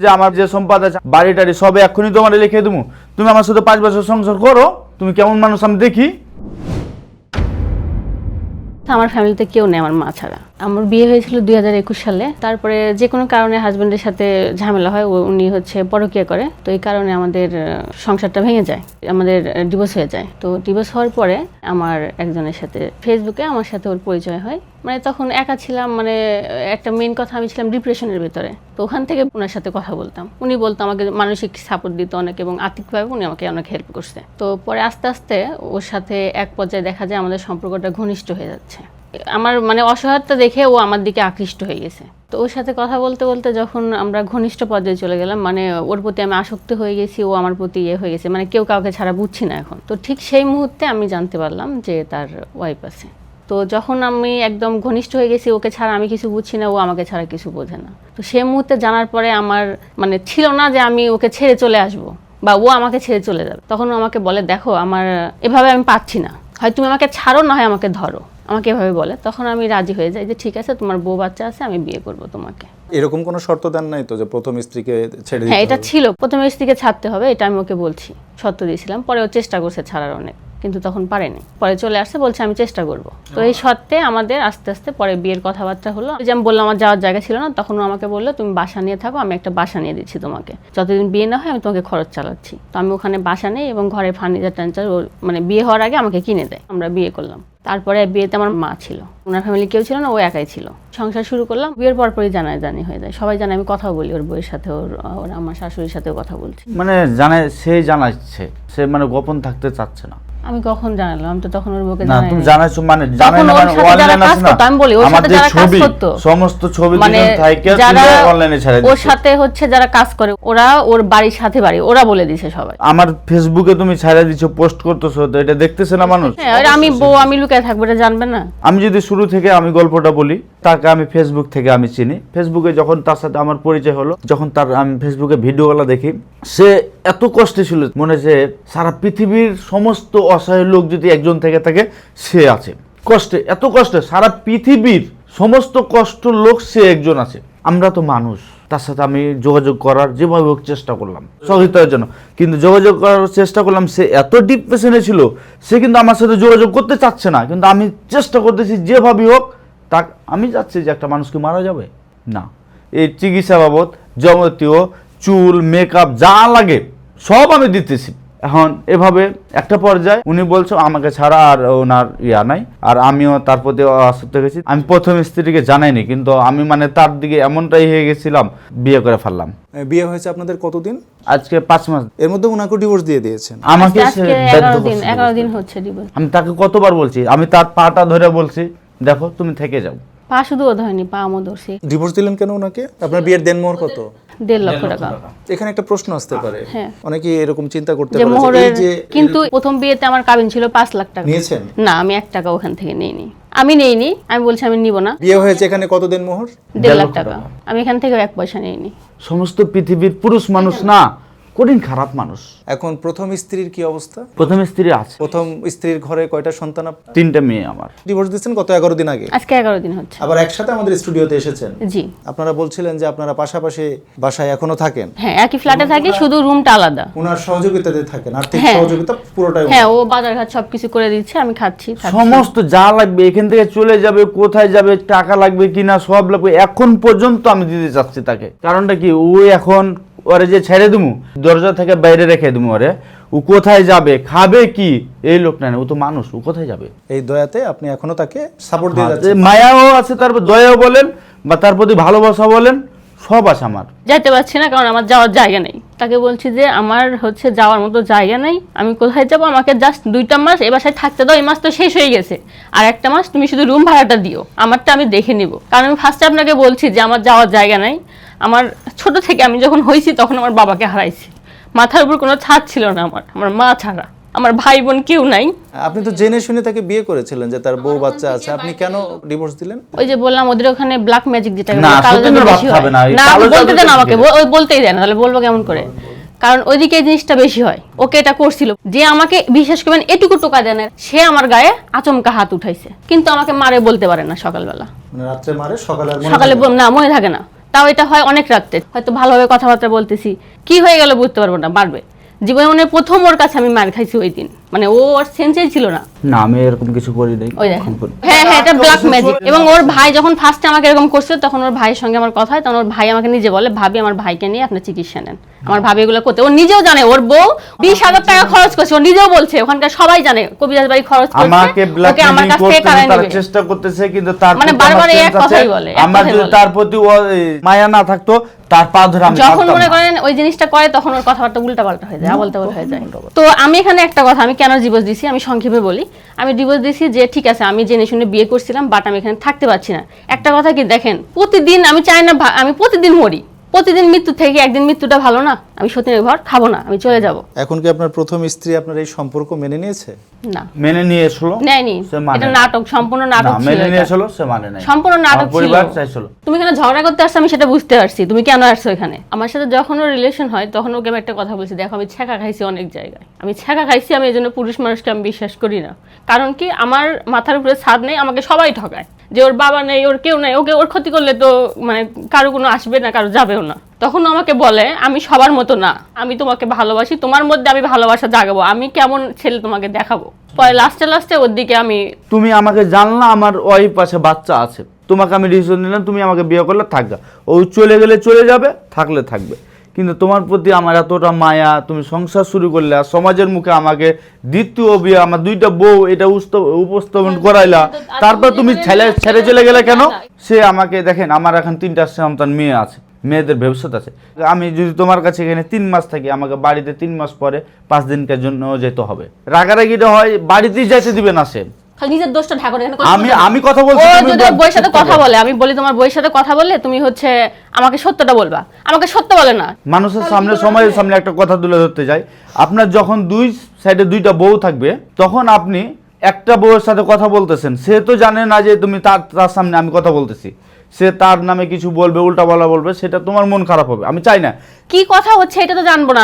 যে আমার যে সম্পদ আছে বাড়ি টাড়ি সবে এক্ষুনি তোমার লিখে দেবো, তুমি আমার সাথে 5 বছর সংসার করো, তুমি কেমন মানুষ আমি দেখি। আমার ফ্যামিলিতে কেউ নেই আমার মা ছাড়া। আমার বিয়ে হয়েছিল 2021 সালে। তারপরে যে কোনো কারণে হাজবেন্ডের সাথে ঝামেলা হয়, উনি পরকীয়া করে, তো এই কারণে আমাদের সংসারটা ভেঙে যায়, আমাদের ডিভোর্স হয়ে যায়। তো ডিভোর্স হওয়ার পরে আমার একজনের সাথে ফেসবুকে আমার সাথে ওর পরিচয় হয়। মানে তখন একা ছিলাম, মানে একটা মেইন কথা আমি ছিলাম ডিপ্রেশনের ভিতরে। তো ওখান থেকে ওনার সাথে কথা বলতাম, উনি বলতো আমাকে মানসিক সাপোর্ট দিত অনেক এবং আর্থিকভাবে উনি আমাকে অনেক হেল্প করছে। তো পরে আস্তে আস্তে ওর সাথে এক পর্যায়ে দেখা যায় আমাদের সম্পর্কটা ঘনিষ্ঠ হয়ে যাচ্ছে। আমার মানে অসহায়তা দেখে ও আমার দিকে আকৃষ্ট হয়ে গেছে। তো ওর সাথে কথা বলতে বলতে যখন আমরা ঘনিষ্ঠ পর্যায়ে চলে গেলাম, মানে ওর প্রতি আমি আসক্ত হয়ে গেছি, ও আমার প্রতি হয়ে গেছে, মানে কেউ কাউকে ছাড়া বুঝছি না এখন। তো ঠিক সেই মুহূর্তে আমি জানতে পারলাম যে তার ওয়াইফ আছে। তো যখন আমি একদম ঘনিষ্ঠ হয়ে গেছি, ওকে ছাড়া আমি কিছু বুঝছি না, ও আমাকে ছাড়া কিছু বোঝে না। তো সেই মুহূর্তে জানার পরে আমার মানে ছিল না যে আমি ওকে ছেড়ে চলে আসবো বা ও আমাকে ছেড়ে চলে যাবে। তখন ও আমাকে বলে, দেখো আমার এভাবে আমি পাচ্ছি না, হয় তুমি আমাকে ছাড়ো না হয় আমাকে ধরো, আমাকে এভাবে বলে। তখন আমি রাজি হয়ে যাই যে ঠিক আছে, তোমার বউ বাচ্চা আছে, আমি বিয়ে করব তোমাকে। এরকম কোনো শর্ত দেন নাই তো যে প্রথম স্ত্রীকে ছেড়ে দিতে? হ্যাঁ, এটা ছিল, প্রথম স্ত্রীকে ছাড়তে হবে, এটা আমি ওকে বলছি, শর্ত দিয়েছিলাম। পরে ও চেষ্টা করছে ছাড়ার অনেক, কিন্তু তখন পারেনি। পরে চলে আসছে, বলছে আমি চেষ্টা করব। তো এই শর্তে আমাদের আস্তে আস্তে পরে বিয়ের কথাবার্তা হলো। যে আমি বললাম আমার যাওয়ার জায়গা ছিল না, তখন ও আমাকে বললো তুমি বাসা নিয়ে থাকো, আমি একটা বাসা নিয়ে দিচ্ছি তোমাকে, যতদিন বিয়ে না হয় আমি তোমাকে খরচ চালাচ্ছি। তো আমি ওখানে বাসা নেই এবং ঘরে ফার্নিচার টার্নিচার মানে বিয়ে হওয়ার আগে আমাকে কিনে দেয়। আমরা বিয়ে করলাম। তারপরে বিয়েতে আমার মা ছিল, ওনার ফ্যামিলি কেউ ছিল না, ও একাই ছিল। সংসার শুরু করলাম। বিয়ের পরপরই জানাজানি হয়ে যায়, সবাই জানে আমি কথা বলি ওর বউয়ের সাথে, ওর আমার শাশুড়ির সাথেও কথা বলছি। মানে সে জানাচ্ছে, সে মানে গোপন থাকতে চাচ্ছে না। আমি কখন জানালাম? আমি তো তখন ওর বউকে না, জানাই তুমি নাই। জানাইছো মানে তখন জানাই না ওর মানে সাথে যারা অনলাইন কাজ আছে না, করতো, আমি বলি ওর সাথে আমাদের যারা কাজ ছবি করতো, সমস্ত ছবি মানে দুজন থাইকে যারা তুলে অনলাইনে ছেড়ে দিচ্ছে। ওর সাথে যারা কাজ করে, ওরা ওর বাড়ির সাথে বাড়ি, ওরা বলে দিছে সবাই। আমার ফেসবুকে তুমি ছেড়ে দিছো, পোস্ট করতেছো, তো এটা দেখতেছে না মানুষ? হ্যাঁ, আর আমি বউ, আমি লুকায় থাকবো, এটা জানবে না? আমি যদি শুরু থেকে আমি গল্পটা বলি, তাকে আমি ফেসবুক থেকে আমি চিনি। ফেসবুকে যখন তার সাথে আমার পরিচয় হলো, যখন তার আমি ফেসবুকে ভিডিওগুলো দেখি, সে এত কষ্টে ছিল, মনে হচ্ছে সারা পৃথিবীর সমস্ত অসহায় লোক যদি একজন থেকে থাকে, সে আছে কষ্টে, এত কষ্টে সারা পৃথিবীর সমস্ত কষ্ট লোক সে একজন আছে। আমরা তো মানুষ, তার সাথে আমি যোগাযোগ করার যেভাবে হোক চেষ্টা করলাম সহযোগিতার জন্য, কিন্তু যোগাযোগ করার চেষ্টা করলাম, সে এত ডিপ্রেশনে ছিল, সে কিন্তু আমার সাথে যোগাযোগ করতে চাচ্ছে না, কিন্তু আমি চেষ্টা করতেছি যেভাবে হোক। তা আমি যাচ্ছি যে একটা মানুষকে মারা যাবে না, এই চিকিৎসা বাবদ যাবতীয় চুল মেকআপ যা লাগে সব আমি দিতেছি। এখন এভাবে একটা পর্যায়ে উনি বলছো আমাকে ছাড়া আর ওনার ইয়া নাই, আর আমিও তার প্রতি আসক্ত গেছি। আমি প্রথম স্ত্রীকে জানাইনি, কিন্তু আমি মানে তার দিকে এমনটাই হয়ে গেছিলাম, বিয়ে করে ফেললাম। বিয়ে হয়েছে আপনাদের কতদিন? আজকে 5 মাস। এর মধ্যে ওনাকে ডিভোর্স দিয়ে দিয়েছেন? আমাকে সে আজকে বাধ্য 11 দিন করছে। হচ্ছে ডিভোর্স। আমি তাকে কতবার বলছি, আমি তার পাটা ধরে বলছি দেখো তুমি থেকে যাও। পা শুধু ও ধরেনি, পা আমও ধরছি। ডিভোর্স দিলেন কেন ওনাকে? আপনার বিয়ের দেনমোহর কত? 1.5 লক্ষ টাকা। এখানে একটা প্রশ্ন আসতে পারে, হ্যাঁ। অনেকে এরকম চিন্তা করতে যে পারে যে মোহরের, এই যে কিন্তু প্রথম বিয়েতে আমার কাবিন ছিল 5 লাখ টাকা। নিয়েছেন? না, আমি 1 টাকা ওখান থেকে নেইনি। আমি নেইনি, আমি বলছি আমি নিব না। বিয়ে হয়েছে এখানে কত দেনমোহর? 1.5 লাখ টাকা। আমি এখান থেকে 1 পয়সা নেইনি। সমস্ত পৃথিবীর পুরুষ মানুষ না, কঠিন খারাপ মানুষ। এখন প্রথম স্ত্রীর কি অবস্থা? প্রথম স্ত্রী আছে, প্রথম স্ত্রীর ঘরে কয়টা সন্তান? 3টা মেয়ে আমার। ডিভোর্স দিয়েছেন কত? 11 দিন আগে। আজকে 11 দিন হচ্ছে। আবার একসাথে আমাদের স্টুডিওতে এসেছেন। জি আপনারা বলছিলেন যে আপনারা পাশাপাশি বাসায় এখনো থাকেন, হ্যাঁ, একই ফ্ল্যাটে থাকি, শুধু রুমটা আলাদা। ওনার সহযোগিতাতে থাকেন, আর্থিক হ্যাঁ। সহযোগিতা পুরোটাই হ্যাঁ, ও বাজার ঘাট সবকিছু করে দিচ্ছে, আমি খাচ্ছি থাকছি। সমস্ত যা লাগবে এখান থেকে চলে যাবে, কোথায় যাবে, টাকা লাগবে কিনা সব লাগবে, এখন পর্যন্ত আমি দিতে চাচ্ছি তাকে। কারণটা কি, ও এখন ওরে যে ছেড়ে দিমু, দরজা থেকে বাইরে রেখে দিমু, ওরে ও কোথায় যাবে, খাবে কি, এই লোক না, ও তো মানুষ, ও কোথায় যাবে? এই দয়াতে আপনি এখনো তাকে সাপোর্ট দিয়ে যাচ্ছেন। মায়াও আছে, তারপর দয়াও বলেন বা তার প্রতি ভালোবাসা বলেন, সব আছে আমার। যেতে পারছি না, কারণ আমার যাওয়ার জায়গা নেই। তাকে বলছি যে আমার যাওয়ার মতো জায়গা নেই, আমি কোথায় যাব, আমাকে জাস্ট 2টা মাস এই বাসায় থাকতে দাও, এই মাস তো শেষ হয়ে গেছে, আর 1টা মাস তুমি শুধু রুম ভাড়াটা দিও, আমারটা আমি দেখে নিব। কারণ আমি ফার্স্টে আপনাকে বলছি যে আমার যাওয়ার জায়গা নাই। আমার ছোট থেকে আমি যখন হয়েছি তখন আমার বাবাকে হারাইছি, মাথার উপর কোনো ছাদ ছিল না আমার মা ছাড়া, আমার ভাই বোন কেউ নাই। আপনি তো জেনে শুনে তাকে বিয়ে করেছিলেন যে তার বউ বাচ্চা আছে, আপনি কেন ডিভোর্স দিলেন? ওই যে বললাম ওদের ওখানে ব্ল্যাক ম্যাজিক যেটা না, কালো সত্যি জাদু না, বেশি ভাব হয়। খাবে না, এই না, কালো বলতে জাদু দেন বেশি আমাকে, হয়। ওই বলতেই দেন, তাহলে বলবো কেমন করে? কারণ ওইদিকে এই জিনিসটা বেশি হয়। ওকে এটা করছিল যে আমাকে বিশ্বাস করবেন এটুকু টোকা দেন, সে আমার গায়ে আচমকা হাত উঠাইছে, কিন্তু আমাকে মারে বলতে পারে না। সকালবেলা মানে রাত্রে মারে, সকালে আর মনে সকালে থাকে না? না, মনে থাকে না। তাও এটা হয় অনেক রাত্রে, হয়তো ভালোভাবে কথাবার্তা বলতেছি, কি হয়ে গেল বুঝতে পারবো না, মারবে। জীবনে প্রথম ওর কাছে আমি মার খাইছি ওই দিন, মানে ও ওর সেন্সেই ছিল না। না আমি এরকম কিছু করি নাই। ওই দেখেন, হ্যাঁ হ্যাঁ, এটা ব্ল্যাক ম্যাজিক। এবং ওর ভাই যখন ফার্স্টে আমাকে এরকম করছিল, তখন ওর ভাইয়ের সঙ্গে আমার কথা হয়, তখন ওর ভাই আমাকে নিজে বলে, ভাবি আমার ভাইকে নিয়ে আপনি চিকিৎসা নেন। আমার ভাবি এগুলো করতে, ও নিজেও জানে, ওর বউ 20,000 টাকা খরচ করছে, ও নিজেও বলছে, ওখানকার সবাই জানে কবিরাজ বাড়ি খরচ করছে, আমাকে ওকে আমার কাছ থেকে তারা কারাই নেবে। চেষ্টা করতেছে, কিন্তু তার মানে প্রতি বারবার আমার এই এক sense আছে। কথাই বলে, এক আমার কথাই যদি বলে। তার প্রতি মায়া না থাকতো, তার পা ধরে আমি যখন কাঁদতাম মনে না। করেন ওই জিনিসটা করে, তখন ওর কথাবার্তা উল্টাপাল্টা হয়ে যায়, আবল-তাবল হয়ে যায়। তো আমি এখানে একটা কথা, আমি কেন ডিভোর্স দিছি আমি সংক্ষেপে বলি। আমি ডিভোর্স দিছি যে ঠিক আছে, আমি জেনে শুনে বিয়ে করছিলাম, বাট আমি এখানে থাকতে পারছি না। একটা কথা কি দেখেন, প্রতিদিন আমি চাই না আমি প্রতিদিন মরি, প্রতিদিন মৃত্যু থেকে একদিন মৃত্যুটা ভালো না? আমি সতীনের ঘর খাবো না, আমি চলে যাব। এখন কি আপনার প্রথম স্ত্রী আপনার এই সম্পর্ক মেনে নিয়েছে? না, মেনে নিয়ে এসলো, নেয়নি। সে মানে এটা না। নাটক, সম্পূর্ণ নাটক না, ছিল মেনে এটা। নিয়ে এসলো, সে মানে নাই। সম্পূর্ণ নাটক আমার ছিল। পরিবার চাইছিল। তুমি কেন ঝগড়া করতে আসছো আমি সেটা বুঝতে পারছি, তুমি কেন আসছো এখানে আমার সাথে। যখন ওর রিলেশন হয়, তখন ওকে আমি একটা কথা বলছি, দেখো আমি ছ্যাঁকা খাইছি অনেক জায়গায়, আমি ছ্যাঁকা খাইছি, আমি এই জন্য পুরুষ মানুষকে আমি বিশ্বাস করি না। কারণ কি, আমার মাথার উপরে ছাদ নেই, আমাকে সবাই ঠকায় যে ওর বাবা নেই, ওর কেউ নেই, ওকে ওর ক্ষতি করলে তো মানে কারো কোনো আসবে না, কারো যাবেও না। তখন আমাকে বলে আমি সবার মতো না, আমি তোমাকে ভালোবাসি, তোমার মধ্যে আমি ভালোবাসা জাগাবো, আমি কেমন ছেলে তোমাকে দেখাবো। পরে লাস্টে ওর দিকে আমি, তুমি আমাকে জানলা, আমার ওয়াইফ আছে, বাচ্চা আছে, তোমাকে আমি ডিসিশন নিলাম, তুমি আমাকে বিয়ে করলে থাকবে, ও চলে গেলে চলে যাবে, থাকলে থাকবে, কিন্তু তোমার প্রতি আমার এতটা মায়া, তুমি সংসার শুরু করলে, আর সমাজের মুখে আমাকে দ্বিতীয় বিয়ে, আমার 2টা বউ এটা উপস্থাপন করাইলা, তারপর তুমি ছেড়ে চলে গেলে কেন? সে আমাকে দেখেন, আমার এখন 3টা সন্তান, মেয়ে আছে, মেয়েদের ভবিষ্যৎ আছে। আমি যদি তোমার কাছে এখানে 3 মাস থাকি, আমাকে বাড়িতে 3 মাস পরে 5 দিনের জন্য যেতে হবে। রাগারাগিটা হয়, বাড়িতেই যেতে দিবে না সে। খালি নিজের দোষটা ঢাকা কেন? আমি কথা বলছি, ও তুমি যদি ওর বউয়ের সাথে কথা বলে, আমি বলি তোমার বউয়ের সাথে কথা বললে তুমি হচ্ছে আমাকে সত্যটা বলবা, আমাকে সত্য বলে না। মানুষের সামনে, সমাজের সামনে একটা কথা তুলে ধরতে যাই, আপনার যখন 2 সাইডে 2টা বউ থাকবে, তখন আপনি একটা বউয়ের সাথে কথা বলতেছেন, সে তো জানে না যে তুমি তার সামনে আমি কথা বলতেছি, সে তার নামে কিছু বলবে, উল্টা বলা বলবে, সেটা তোমার মন খারাপ হবে। আমি চাই না। কি কথা হচ্ছে এটা তো জানবো না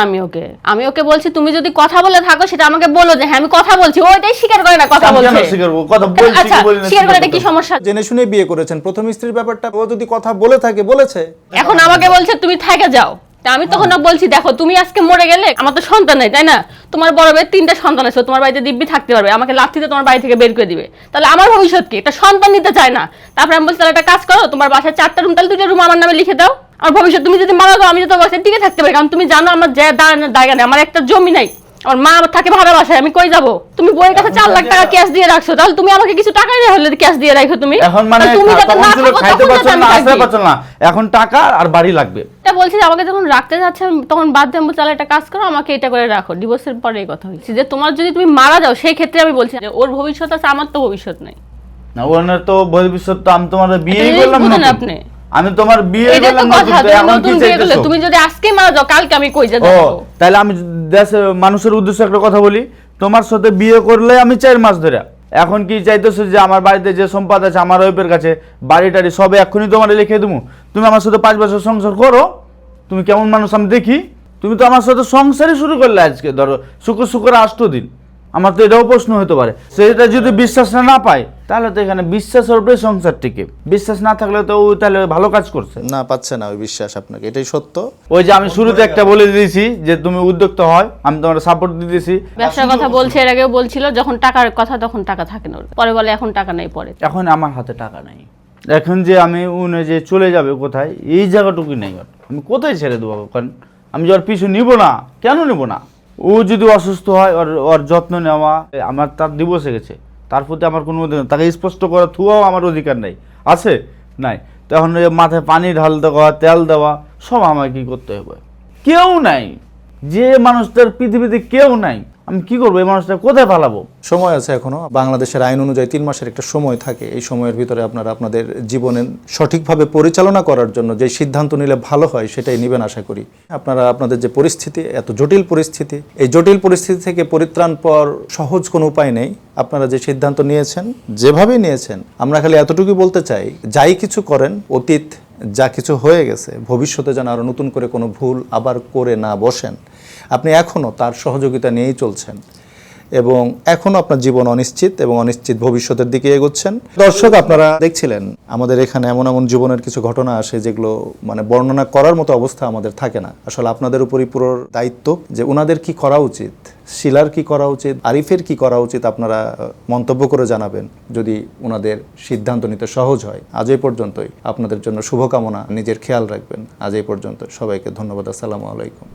আমি ওকে বলছি তুমি যদি কথা বলে থাকো সেটা আমাকে বলো যে হ্যাঁ আমি কথা বলছি, ওইটাই স্বীকার করে না কথা আমি কেন বলছে। স্বীকার করবো? কথা বলছি আচ্ছা, কি বলি না, স্বীকার করে স্বীকার কি করতে সমস্যা? জেনে শুনে বিয়ে করেছেন, প্রথম স্ত্রীর ব্যাপারটা ও যদি কথা বলে থাকে, বলেছে। এখন আমাকে বলছে তুমি থেকে যাও, তা আমি তখন বলছি দেখো তুমি আজকে মরে গেলে আমার তো সন্তান নেই, তাই না? তোমার বড় ভাইয়ের 3টা সন্তান আছে, তোমার বাড়িতে দিব্যি থাকতে পারবে, আমাকে লাথিতে তোমার বাড়ি থেকে বের করে দিবে, তাহলে আমার ভবিষ্যৎ কি? একটা সন্তান নিতে চায় না। তারপরে আমি বলছি তাহলে একটা কাজ করো, তোমার বাসায় 4টা রুম, তাহলে 2টা রুম আমার নামে লিখে দাও, আমার ভবিষ্যৎ তুমি যদি মারা যাও আমি তো বাসায় টিকে থাকতে পারি, কারণ তুমি জানো আমার যে দাঁড়ানোর জায়গা নেই, আমার একটা জমি নাই, আমার মা থাকে ভাড়া বাসায়, আমি কই যাবো? তুমি বইয়ের কাছে 4 লাখ টাকা ক্যাশ দিয়ে রাখছো, তাহলে তুমি আমাকে কিছু টাকা দিয়ে হলে ক্যাশ দিয়ে রাখো তুমি। এখন মানে তুমি যাতে তখন না ছিল থাকো, খাইতে তখন পারছো যাতে না, আমি আসতে থাকি। পারছো না, এখন টাকা আর বাড়ি লাগবে। এটা বলছি যে আমাকে যখন রাখতে যাচ্ছে আমি তখন বাধ্য আমি বলছি, তাহলে একটা কাজ করো, আমাকে এটা করে রাখো। ডিভোর্সের পরে এই কথা হয়েছে যে তোমার যদি তুমি মারা যাও, সেই ক্ষেত্রে আমি বলছি যে ওর ভবিষ্যৎ আছে, আমার তো ভবিষ্যৎ নাই। না, ওনার তো ভবিষ্যৎ তো, আমি তোমার বিয়ে এটা করলাম বুঝেন নতুন। আপনি? আমি তোমার বিয়ে এটা তো করলাম কথা, নতুন, তো তুমি এখন কি নতুন বিয়ে করলে, চাইতেছো? তুমি যদি আজকে মারা যাও কালকে আমি কই যে ও যাবো? তাহলে আমি দেশে মানুষের উদ্দেশ্যে একটা কথা বলি, তোমার সাথে বিয়ে করলে আমি 4 মাস ধরে, এখন কি চাইতেছো যে আমার বাড়িতে যে সম্পদ আছে আমার ওয়াইফের কাছে, বাড়ি টাড়ি সবে এক্ষুনি তোমার লিখে দেবো, তুমি আমার সাথে 5 বছর সংসার করো, তুমি কেমন মানুষ আমি দেখি, তুমি তো আমার সাথে সংসারই শুরু করলে আজকে ধরো শুক্র 8 দিন, আমার তো এটাও প্রশ্ন হতে পারে, সেটা যদি বিশ্বাস না পায় তাহলে তো এখানে বিশ্বাসের উপরে সংসার টিকে, বিশ্বাস না থাকলে তো ও তাহলে ভালো কাজ করছে না, পাচ্ছে না ওই বিশ্বাস আপনাকে, এটাই সত্য। ওই যে আমি শুরুতে একটা বলে দিয়েছি যে তুমি উদ্যোক্তা হয়, আমি তোমার সাপোর্ট দিতেছি। ব্যবসার কথা বলছে, এর আগেও বলছিল, যখন টাকার কথা তখন টাকা থাকে না ওর। পরে বলে এখন টাকা নাই, পরে এখন আমার হাতে টাকা নাই, এখন যে আমি উনি যে চলে যাবে কোথায়, এই জায়গাটুকু নেই ওর, আমি কোথায় ছেড়ে দেবো? কারণ আমি যে ওর পিছু নিব না, কেন নিব না? ও যদি অসুস্থ হয়, ওর যত্ন নেওয়া, আমার তার দিবসে গেছে, তার প্রতি আমার কোনো অধিকার নেই, তাকে স্পষ্ট করা থুয়াও আমার অধিকার নেই, আছে নাই? তখন ওই মাথায় পানি ঢাল দেওয়া, তেল দেওয়া, সব আমাকে কি করতে হবে? কেউ নাই, যে মানুষটার পৃথিবীতে কেউ নাই, আমি কি করবো? এই মানুষটা কোথায় পালাবো? সময় আছে এখনো, বাংলাদেশের আইন অনুযায়ী 3 মাসের একটা সময় থাকে। এই সময়ের ভিতরে আপনারা আপনাদের জীবনে সঠিকভাবে পরিচালনা করার জন্য যে সিদ্ধান্ত নিলে ভালো হয় সেটাই নেবেন আশা করি। আপনারা আপনাদের যে পরিস্থিতি, এত জটিল পরিস্থিতি, এই জটিল পরিস্থিতি থেকে পরিত্রাণ পাওয়ার সহজ কোনো উপায় নেই। আপনারা যে সিদ্ধান্ত নিয়েছেন, যেভাবেই নিয়েছেন, আমরা খালি এতটুকু বলতে চাই, যাই কিছু করেন, অতীত যা কিছু হয়ে গেছে, ভবিষ্যতে যেন আরও নতুন করে কোনো ভুল আবার করে না বসেন। আপনি এখনও তার সহযোগিতা নিয়েই চলছেন। এবং এখনো আপনার জীবন অনিশ্চিত এবং অনিশ্চিত ভবিষ্যতের দিকে এগোচ্ছেন। দর্শক, আপনারা দেখছিলেন আমাদের এখানে এমন এমন জীবনের কিছু ঘটনা আসে যেগুলো মানে বর্ণনা করার মতো অবস্থা আমাদের থাকে না। আসলে আপনাদের উপরই পুরো দায়িত্ব যে ওনাদের কি করা উচিত, শিলার কি করা উচিত, আরিফের কি করা উচিত, আপনারা মন্তব্য করে জানাবেন যদি ওনাদের সিদ্ধান্ত নিতে সহজ হয়। আজ এই পর্যন্তই, আপনাদের জন্য শুভকামনা, নিজের খেয়াল রাখবেন। আজ এই পর্যন্ত, সবাইকে ধন্যবাদ। আসসালামু আলাইকুম।